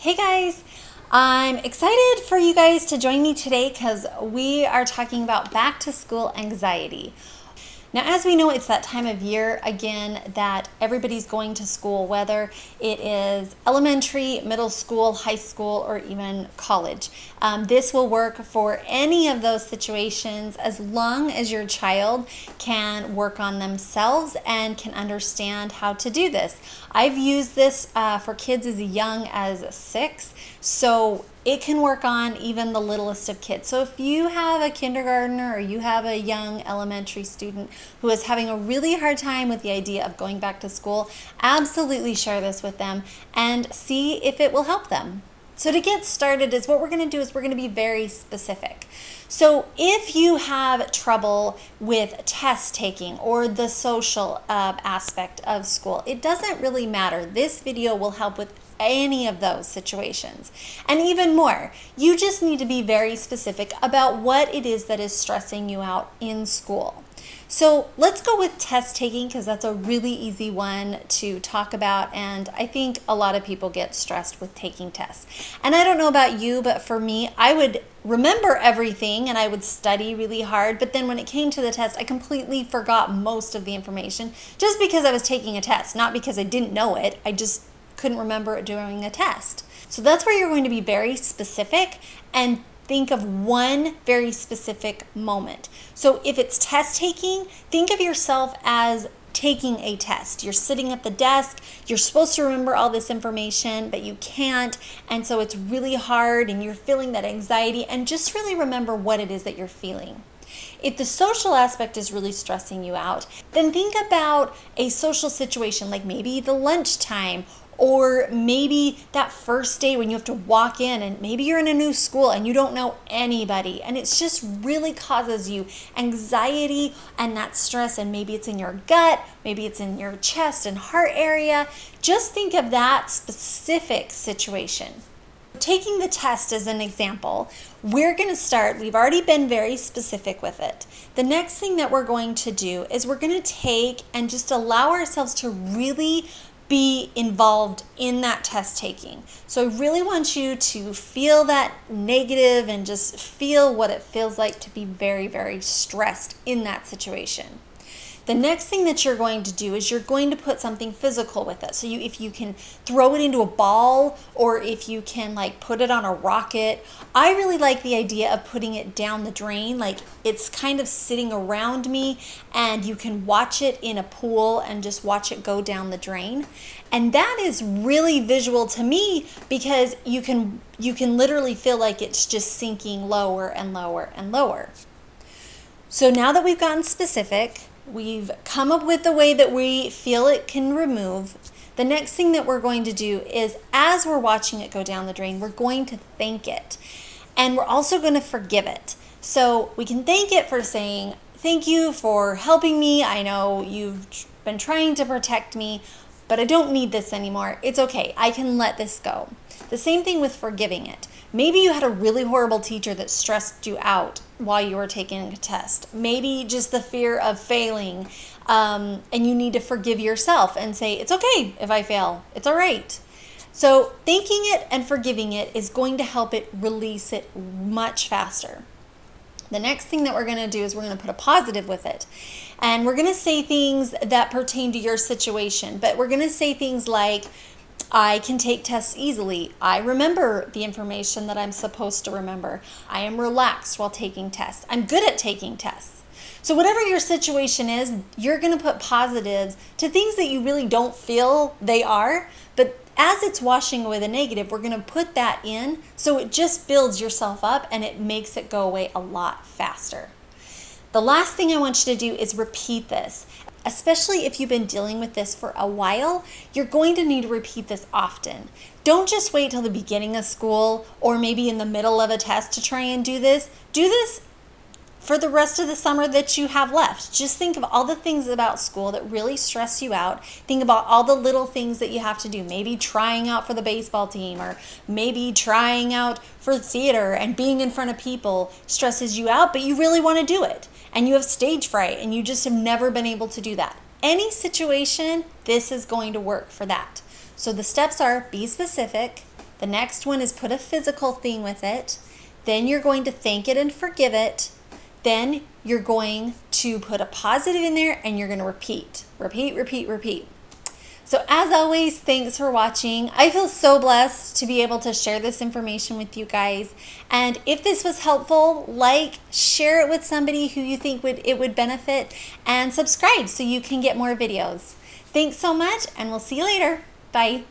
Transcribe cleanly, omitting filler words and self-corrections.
Hey guys, I'm excited for you guys to join me today because we are talking about back to school anxiety. Now, as we know, it's that time of year again that everybody's going to school, whether it is elementary, middle school, high school, or even college. This will work for any of those situations as long as your child can work on themselves and can understand how to do this. I've used this for kids as young as 6, so it can work on even the littlest of kids. So if you have a kindergartner or you have a young elementary student who is having a really hard time with the idea of going back to school, absolutely share this with them and see if it will help them. So to get started is what we're going to do is we're going to be very specific. So if you have trouble with test taking or the social aspect of school, it doesn't really matter. This video will help with any of those situations. And even more, you just need to be very specific about what it is that is stressing you out in school. So let's go with test taking because that's a really easy one to talk about, and I think a lot of people get stressed with taking tests. And I don't know about you, but for me, I would remember everything and I would study really hard, but then when it came to the test, I completely forgot most of the information just because I was taking a test, not because I didn't know it. I just couldn't remember it during a test. So that's where you're going to be very specific and think of one very specific moment. So if it's test taking, think of yourself as taking a test. You're sitting at the desk, you're supposed to remember all this information, but you can't, and so it's really hard and you're feeling that anxiety, and just really remember what it is that you're feeling. If the social aspect is really stressing you out, then think about a social situation like maybe the lunchtime, or maybe that first day when you have to walk in and maybe you're in a new school and you don't know anybody and it's just really causes you anxiety and that stress, and maybe it's in your gut, maybe it's in your chest and heart area. Just think of that specific situation. Taking the test as an example, we're going to start, we've already been very specific with it. The next thing that we're going to do is we're going to take and just allow ourselves to really be involved in that test taking. So I really want you to feel that negative and just feel what it feels like to be very, very stressed in that situation. The next thing that you're going to do is you're going to put something physical with it. So if you can throw it into a ball, or if you can like put it on a rocket. I really like the idea of putting it down the drain, like it's kind of sitting around me and you can watch it in a pool and just watch it go down the drain. And that is really visual to me because you can literally feel like it's just sinking lower and lower and lower. So now that we've gotten specific, we've come up with the way that we feel it can remove. The next thing that we're going to do is, as we're watching it go down the drain, we're going to thank it. And we're also going to forgive it. So we can thank it for saying, thank you for helping me. I know you've been trying to protect me, but I don't need this anymore. It's okay. I can let this go. The same thing with forgiving it. Maybe you had a really horrible teacher that stressed you out while you were taking a test. Maybe just the fear of failing, and you need to forgive yourself and say, it's okay if I fail. It's all right. So thanking it and forgiving it is going to help it release it much faster. The next thing that we're going to do is we're going to put a positive with it. And we're going to say things that pertain to your situation. But we're going to say things like, I can take tests easily. I remember the information that I'm supposed to remember. I am relaxed while taking tests. I'm good at taking tests. So whatever your situation is, you're going to put positives to things that you really don't feel they are. But as it's washing away the negative, we're going to put that in so it just builds yourself up and it makes it go away a lot faster. The last thing I want you to do is repeat this. Especially if you've been dealing with this for a while, you're going to need to repeat this often. Don't just wait till the beginning of school or maybe in the middle of a test to try and do this. Do this for the rest of the summer that you have left. Just think of all the things about school that really stress you out. Think about all the little things that you have to do. Maybe trying out for the baseball team, or maybe trying out for theater and being in front of people stresses you out, but you really want to do it. And you have stage fright and you just have never been able to do that. Any situation, this is going to work for that. So the steps are: be specific, The next one is put a physical thing with it. Then you're going to thank it and forgive it. Then you're going to put a positive in there and you're going to repeat. Repeat, repeat, repeat. So as always, thanks for watching. I feel so blessed to be able to share this information with you guys. And if this was helpful, share it with somebody who you think it would benefit, and subscribe so you can get more videos. Thanks so much, and we'll see you later. Bye.